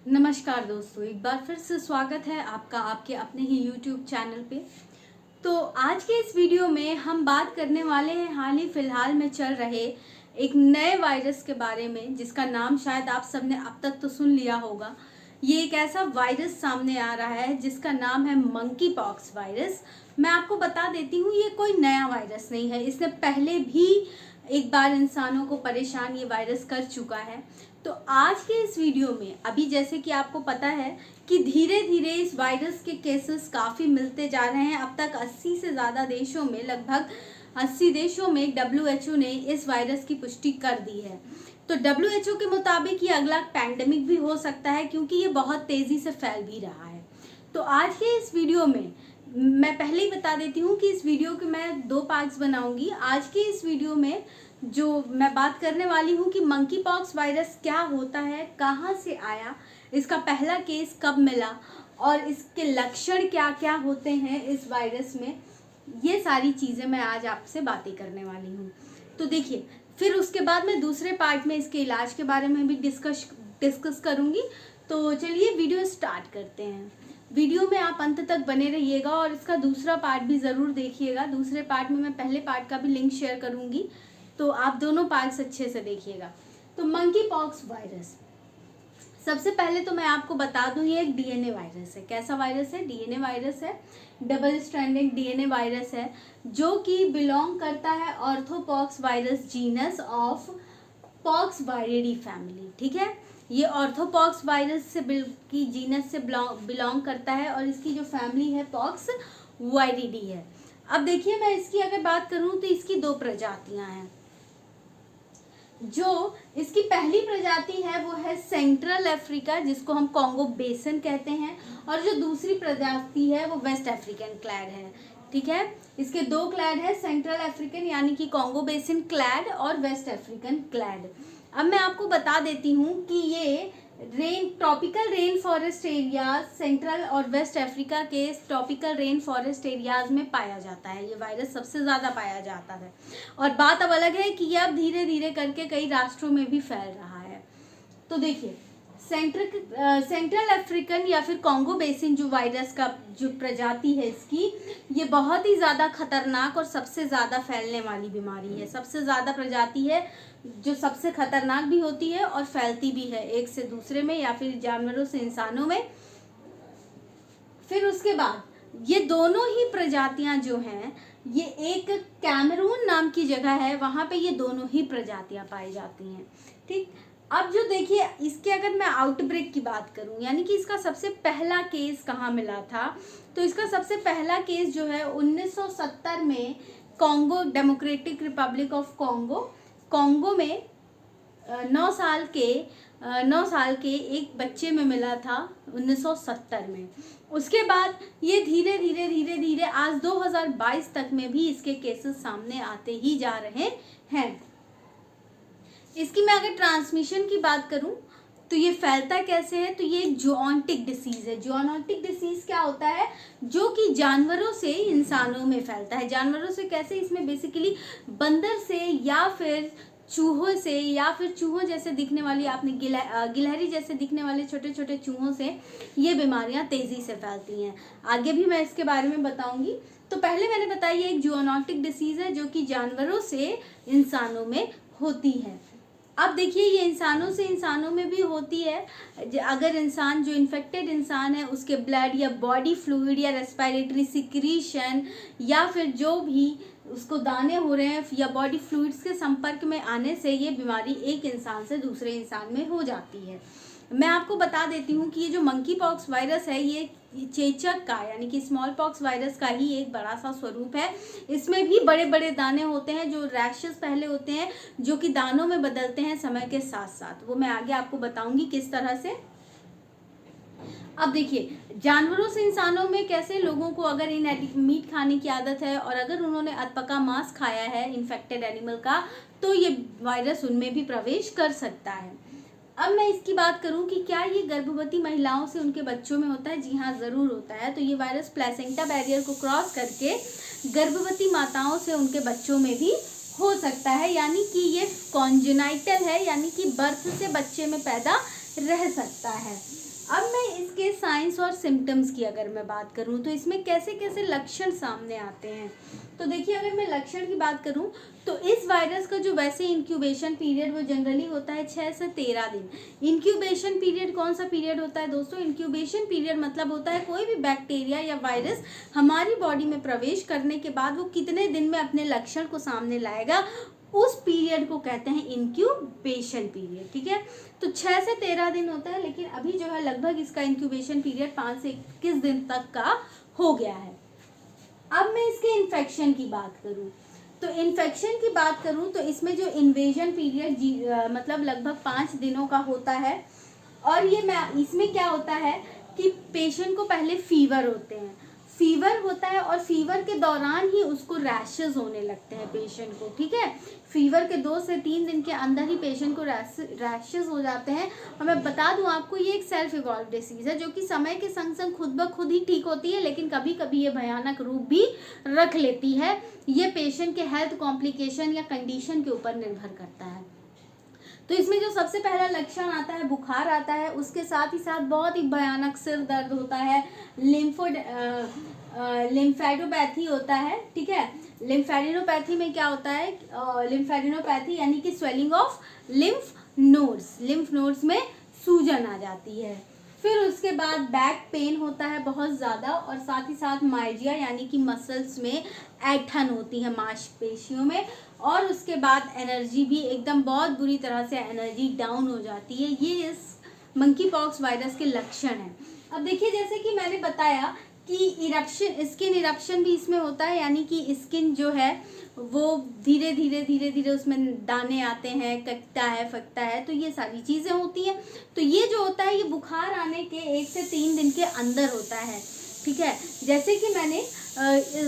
नमस्कार दोस्तों, एक बार फिर से स्वागत है आपका आपके अपने ही YouTube चैनल पे। तो आज के इस वीडियो में हम बात करने वाले हैं हाल ही फिलहाल में चल रहे एक नए वायरस के बारे में, जिसका नाम शायद आप सबने अब तक तो सुन लिया होगा। ये एक ऐसा वायरस सामने आ रहा है जिसका नाम है मंकी पॉक्स वायरस। मैं आपको बता देती हूँ, ये कोई नया वायरस नहीं है। इसने पहले भी एक बार इंसानों को परेशान ये वायरस कर चुका है। तो आज के इस वीडियो में अभी जैसे कि आपको पता है कि धीरे धीरे इस वायरस के केसेस काफ़ी मिलते जा रहे हैं। अब तक 80 से ज़्यादा देशों में, लगभग 80 देशों में WHO ने इस वायरस की पुष्टि कर दी है। तो WHO के मुताबिक ये अगला पैंडेमिक भी हो सकता है, क्योंकि ये बहुत तेज़ी से फैल भी रहा है। तो आज के इस वीडियो में मैं पहले ही बता देती हूँ कि इस वीडियो के मैं 2 पार्ट्स बनाऊंगी। आज के इस वीडियो में जो मैं बात करने वाली हूँ कि मंकी पॉक्स वायरस क्या होता है, कहाँ से आया, इसका पहला केस कब मिला और इसके लक्षण क्या क्या होते हैं इस वायरस में, ये सारी चीज़ें मैं आज आपसे बातें करने वाली हूँ। तो देखिए, फिर उसके बाद मैं दूसरे पार्ट में इसके इलाज के बारे में भी डिस्कस करूँगी। तो चलिए वीडियो स्टार्ट करते हैं। वीडियो में आप अंत तक बने रहिएगा और इसका दूसरा पार्ट भी ज़रूर देखिएगा। दूसरे पार्ट में मैं पहले पार्ट का भी लिंक शेयर करूँगी, तो आप दोनों पार्ट्स अच्छे से देखिएगा। तो मंकी पॉक्स वायरस, सबसे पहले तो मैं आपको बता दूं, ये एक डीएनए वायरस है। कैसा वायरस है? डीएनए वायरस है। डबल स्ट्रैंडेड डीएनए वायरस है, जो कि बिलोंग करता है orthopox virus genus of Poxviridae family. ठीक है, ये ऑर्थोपॉक्स वायरस से की जीनस से बिलोंग करता है और इसकी जो फैमिली है पॉक्स वायरिडी है। अब देखिए, मैं इसकी अगर बात करूं तो इसकी 2 प्रजातियां हैं। जो इसकी पहली प्रजाति है वो है सेंट्रल अफ्रीका, जिसको हम कॉन्गो बेसिन कहते हैं, और जो दूसरी प्रजाति है वो वेस्ट अफ्रीकन क्लैड है। ठीक है, इसके 2 क्लैड है, सेंट्रल अफ्रीकन यानी कि कॉन्गो बेसिन क्लैड और वेस्ट अफ्रीकन क्लैड। अब मैं आपको बता देती हूँ कि ये tropical rain forest area, central और वेस्ट अफ्रीका के ट्रॉपिकल रेन फॉरेस्ट एरियाज में पाया जाता है। ये वायरस सबसे ज़्यादा पाया जाता है। और बात अब अलग है कि ये अब धीरे धीरे करके कई राष्ट्रों में भी फैल रहा है। तो देखिए, सेंट्रल अफ्रीकन या फिर कॉन्गो बेसिन जो वायरस का जो प्रजाति है इसकी, ये बहुत ही ज़्यादा खतरनाक और सबसे ज़्यादा फैलने वाली बीमारी है। सबसे ज़्यादा प्रजाति है जो सबसे खतरनाक भी होती है और फैलती भी है, एक से दूसरे में या फिर जानवरों से इंसानों में। फिर उसके बाद ये दोनों ही प्रजातियां जो हैं, ये एक कैमरून नाम की जगह है, वहाँ पे ये दोनों ही प्रजातियां पाई जाती हैं। ठीक, अब जो देखिए, इसके अगर मैं आउटब्रेक की बात करूं, यानी कि इसका सबसे पहला केस कहाँ मिला था, तो इसका सबसे पहला केस जो है 1970 में Congo democratic Republic of Congo में 9 साल के एक बच्चे में मिला था 1970 में। उसके बाद ये धीरे धीरे आज 2022 तक में भी इसके केसेस सामने आते ही जा रहे हैं। इसकी मैं अगर ट्रांसमिशन की बात करूं तो ये फैलता कैसे है, तो ये एक जूनोटिक डिसीज़ है। जूनोटिक डिसीज़ क्या होता है? जो कि जानवरों से इंसानों में फैलता है। जानवरों से कैसे? इसमें बेसिकली बंदर से या फिर चूहों से या फिर चूहों जैसे दिखने वाली, आपने गिलहरी जैसे दिखने वाले छोटे छोटे चूहों से ये बीमारियां तेज़ी से फैलती हैं। आगे भी मैं इसके बारे में बताऊंगी। तो पहले मैंने बताया ये एक जूनोटिक डिसीज़ है जो कि जानवरों से इंसानों में होती है। अब देखिए, ये इंसानों से इंसानों में भी होती है। अगर इंसान, जो इन्फेक्टेड इंसान है, उसके ब्लड या बॉडी फ्लूइड या रेस्पिरेटरी सिक्रीशन या फिर जो भी उसको दाने हो रहे हैं या बॉडी फ्लूइड्स के संपर्क में आने से ये बीमारी एक इंसान से दूसरे इंसान में हो जाती है। मैं आपको बता देती हूँ कि ये जो मंकी पॉक्स वायरस है, ये चेचक का यानी कि स्मॉल पॉक्स वायरस का ही एक बड़ा सा स्वरूप है। इसमें भी बड़े बड़े दाने होते हैं, जो रैशेस पहले होते हैं, जो कि दानों में बदलते हैं समय के साथ साथ। वो मैं आगे आपको बताऊंगी किस तरह से। अब देखिए, जानवरों से इंसानों में कैसे, लोगों को अगर मीट खाने की आदत है और अगर उन्होंने अधपका मांस खाया है इन्फेक्टेड एनिमल का, तो ये वायरस उनमें भी प्रवेश कर सकता है। अब मैं इसकी बात करूं कि क्या ये गर्भवती महिलाओं से उनके बच्चों में होता है? जी हाँ, ज़रूर होता है। तो ये वायरस प्लेसेंटा बैरियर को क्रॉस करके गर्भवती माताओं से उनके बच्चों में भी हो सकता है, यानी कि ये कॉन्जेनाइटल है, यानी कि बर्थ से बच्चे में पैदा रह सकता है। अब मैं इसके साइंस और सिम्टम्स की अगर मैं बात करूं तो इसमें कैसे कैसे लक्षण सामने आते हैं। तो देखिए, अगर मैं लक्षण की बात करूं तो इस वायरस का जो वैसे इंक्यूबेशन पीरियड वो जनरली होता है 6 से 13 दिन। इंक्यूबेशन पीरियड कौन सा पीरियड होता है दोस्तों? इंक्यूबेशन पीरियड मतलब होता है कोई भी बैक्टीरिया या वायरस हमारी बॉडी में प्रवेश करने के बाद वो कितने दिन में अपने लक्षण को सामने लाएगा, उस पीरियड को कहते हैं इंक्यूबेशन पीरियड। ठीक है, तो 6 से 13 दिन होता है, लेकिन अभी जो है लगभग इसका इंक्यूबेशन पीरियड 5 से 21 दिन तक का हो गया है। अब मैं इसके इन्फेक्शन की बात करूं तो इन्फेक्शन की बात करूं तो इसमें जो इन्वेजन पीरियड मतलब लगभग 5 दिनों का होता है। और ये इसमें क्या होता है कि पेशेंट को पहले फीवर होते हैं, फीवर होता है और फीवर के दौरान ही उसको रैशेस होने लगते हैं पेशेंट को। ठीक है, फीवर के 2 से 3 दिन के अंदर ही पेशेंट को रैशेस हो जाते हैं। और मैं बता दूं आपको, ये एक सेल्फ इवॉल्व डिसीज है जो कि समय के संग संग खुद ब खुद ही ठीक होती है, लेकिन कभी कभी ये भयानक रूप भी रख लेती है। ये पेशेंट के हेल्थ कॉम्प्लिकेशन या कंडीशन के ऊपर निर्भर करता है। तो इसमें जो सबसे पहला लक्षण आता है, बुखार आता है, उसके साथ ही साथ बहुत ही भयानक सिर दर्द होता है, लिम्फेडोपैथी होता है। ठीक है, लिम्फेडिनोपैथी में क्या होता है, लिम्फेडिनोपैथी यानी कि स्वेलिंग ऑफ लिम्फ नोड्स में सूजन आ जाती है। फिर उसके बाद बैक पेन होता है बहुत ज़्यादा, और साथ ही साथ माइजिया यानी कि मसल्स में ऐंठन होती है मांसपेशियों में। और उसके बाद एनर्जी भी एकदम बहुत बुरी तरह से एनर्जी डाउन हो जाती है। ये इस मंकी पॉक्स वायरस के लक्षण हैं। अब देखिए, जैसे कि मैंने बताया कि स्किन इरप्शन भी इसमें होता है, यानी कि स्किन जो है वो धीरे धीरे उसमें दाने आते हैं, कटता है, फटता है, तो ये सारी चीज़ें होती हैं। तो ये जो होता है ये बुखार आने के 1 से 3 दिन के अंदर होता है। ठीक है, जैसे कि मैंने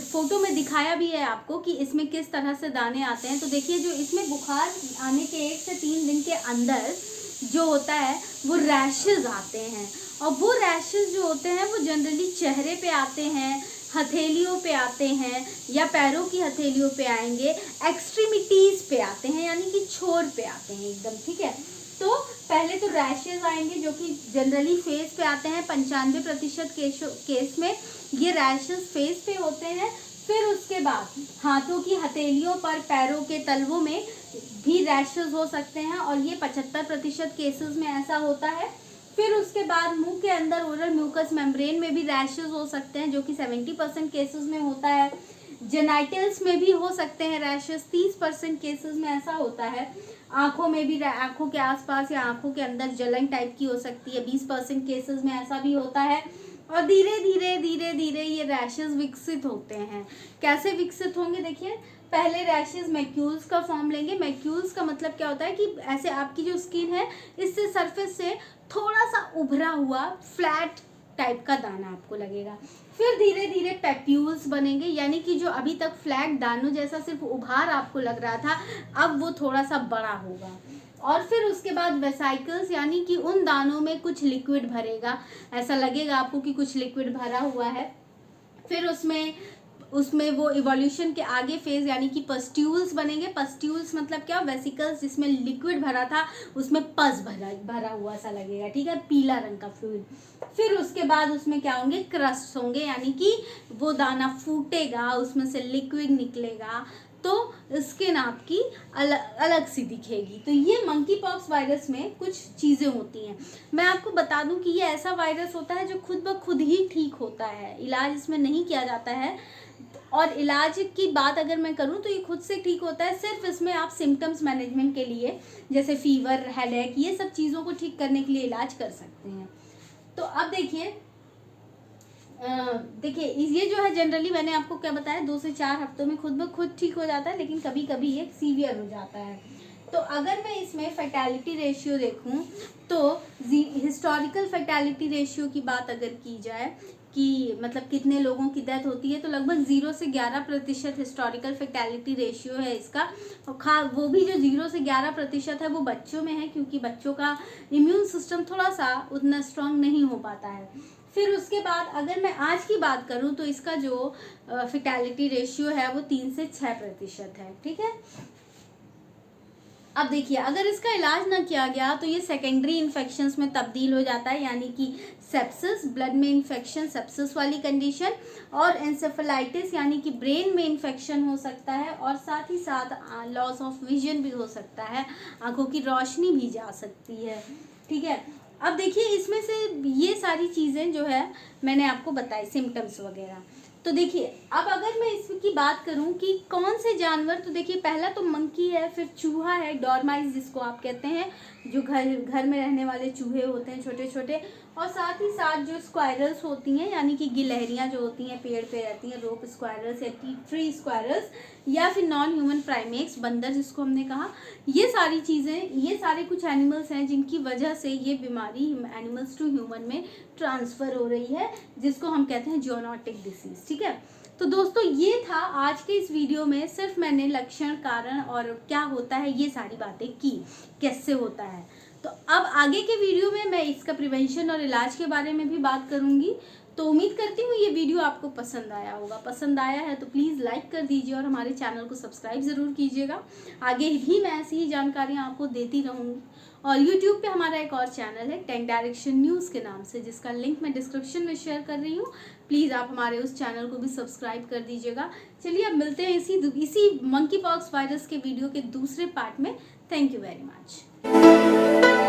फोटो में दिखाया भी है आपको कि इसमें किस तरह से दाने आते हैं। तो देखिए, जो इसमें बुखार आने के 1 से 3 दिन के अंदर जो होता है वो रैशेज आते हैं, और वो रैशेज जो होते हैं वो जनरली चेहरे पे आते हैं, हथेलियों पे आते हैं, या पैरों की हथेलियों पे आएंगे, एक्सट्रीमिटीज़ पे आते हैं, यानी कि छोर पे आते हैं एकदम। ठीक है, तो पहले तो रैशेज आएंगे जो कि जनरली फेस पे आते हैं। 95% केस में ये रैशेज फेस पे होते हैं। फिर उसके बाद हाथों की हथेलियों पर, पैरों के तलवों में भी रैशेज हो सकते हैं, और ये 75% केसेस में ऐसा होता है। फिर उसके बाद मुंह के अंदर ओरल म्यूकस मेम्ब्रेन में भी रैशेज हो सकते हैं, जो कि 70% केसेस में होता है। जेनाइटल्स में भी हो सकते हैं रैशेज, 30% केसेस में ऐसा होता है। आंखों में भी, आंखों के आसपास या आंखों के अंदर जलन टाइप की हो सकती है, 20% केसेस में ऐसा भी होता है। और धीरे धीरे ये रैशेज विकसित होते हैं। कैसे विकसित होंगे? देखिए, पहले रैशेज मैक्यूल्स का फॉर्म लेंगे। मैक्यूल्स का मतलब क्या होता है कि ऐसे आपकी जो स्किन है इससे सरफेस से थोड़ा सा उभरा हुआ फ्लैट टाइप का दाना आपको लगेगा। फिर धीरे धीरे पैप्यूल्स बनेंगे, यानी कि जो अभी तक फ्लैट दानों जैसा सिर्फ उभार आपको लग रहा था, अब वो थोड़ा सा बड़ा होगा। और फिर उसके बाद वेसाइकल्स, यानी कि उन दानों में कुछ लिक्विड भरेगा, ऐसा लगेगा आपको कि कुछ लिक्विड भरा हुआ है। फिर उसमें वो इवोल्यूशन के आगे फेज यानी कि पस्ट्यूल्स बनेंगे। पस्ट्यूल्स मतलब क्या? वेसिकल्स जिसमें लिक्विड भरा था उसमें पस भरा हुआ सा लगेगा। ठीक है, पीला रंग का फ्लूइड। फिर उसके बाद उसमें क्या होंगे? क्रस्ट होंगे, यानी कि वो दाना फूटेगा, उसमें से लिक्विड निकलेगा, तो स्किन आपकी अलग सी दिखेगी। तो ये मंकी पॉक्स वायरस में कुछ चीज़ें होती हैं। मैं आपको बता दूं कि ये ऐसा वायरस होता है जो खुद ब खुद ही ठीक होता है, इलाज इसमें नहीं किया जाता है। और इलाज की बात अगर मैं करूं तो ये खुद से ठीक होता है। सिर्फ इसमें आप सिम्टम्स मैनेजमेंट के लिए, जैसे फीवर, हेडेक, ये सब चीज़ों को ठीक करने के लिए इलाज कर सकते हैं। तो अब देखिए ये जो है जनरली मैंने आपको क्या बताया, 2 से 4 हफ्तों में खुद ब खुद ठीक हो जाता है, लेकिन कभी कभी ये सीवियर हो जाता है। तो अगर मैं इसमें फैटेलिटी रेशियो देखूं तो हिस्टोरिकल फैटेलिटी रेशियो की बात अगर की जाए कि मतलब कितने लोगों की डेथ होती है, तो लगभग 0 से 11% हिस्टोरिकल फैटेलिटी रेशियो है इसका। और वो भी जो 0 से 11% है वो बच्चों में है, क्योंकि बच्चों का इम्यून सिस्टम थोड़ा सा उतना स्ट्रांग नहीं हो पाता है। फिर उसके बाद अगर मैं आज की बात करूं तो इसका जो फैटेलिटी रेशियो है वो 3 से 6% है। ठीक है, अब देखिए, अगर इसका इलाज ना किया गया तो ये सेकेंडरी इन्फेक्शंस में तब्दील हो जाता है, यानी कि सेप्सिस, ब्लड में इन्फेक्शन, सेप्सिस वाली कंडीशन, और एंसेफेलाइटिस यानी कि ब्रेन में इन्फेक्शन हो सकता है, और साथ ही साथ लॉस ऑफ विजन भी हो सकता है, आंखों की रोशनी भी जा सकती है। ठीक है, अब देखिए इसमें से ये सारी चीज़ें जो है मैंने आपको बताई, सिम्टम्स वगैरह। तो देखिए, अब अगर मैं इसकी बात करूं कि कौन से जानवर, तो देखिए पहला तो मंकी है, फिर चूहा है, डॉर्माइस जिसको आप कहते हैं, जो घर में रहने वाले चूहे होते हैं छोटे छोटे, और साथ ही साथ जो स्क्वायरल्स होती हैं, यानी कि गिलहरियां जो होती हैं पेड़ पे रहती हैं, रोप स्क्वायरल्स या ट्री स्क्वायरल्स, या फिर नॉन ह्यूमन प्राइमेट्स, बंदर जिसको हमने कहा, ये सारी चीज़ें, ये सारे कुछ एनिमल्स हैं जिनकी वजह से ये बीमारी एनिमल्स टू ह्यूमन में ट्रांसफ़र हो रही है, जिसको हम कहते हैं जूनोटिक डिसीज़। ठीक है, तो दोस्तों ये था आज के इस वीडियो में, सिर्फ मैंने लक्षण, कारण और क्या होता है ये सारी बातें की, कैसे होता है। तो अब आगे के वीडियो में मैं इसका प्रिवेंशन और इलाज के बारे में भी बात करूंगी। तो उम्मीद करती हूँ ये वीडियो आपको पसंद आया होगा। पसंद आया है तो प्लीज़ लाइक कर दीजिए और हमारे चैनल को सब्सक्राइब ज़रूर कीजिएगा। आगे भी मैं ऐसी ही जानकारियाँ आपको देती रहूँगी। और यूट्यूब पे हमारा एक और चैनल है 10 डायरेक्शन न्यूज़ के नाम से, जिसका लिंक मैं डिस्क्रिप्शन में शेयर कर रही हूँ। प्लीज़ आप हमारे उस चैनल को भी सब्सक्राइब कर दीजिएगा। चलिए अब मिलते हैं इसी मंकी पॉक्स वायरस के वीडियो के दूसरे पार्ट में। Thank you very much.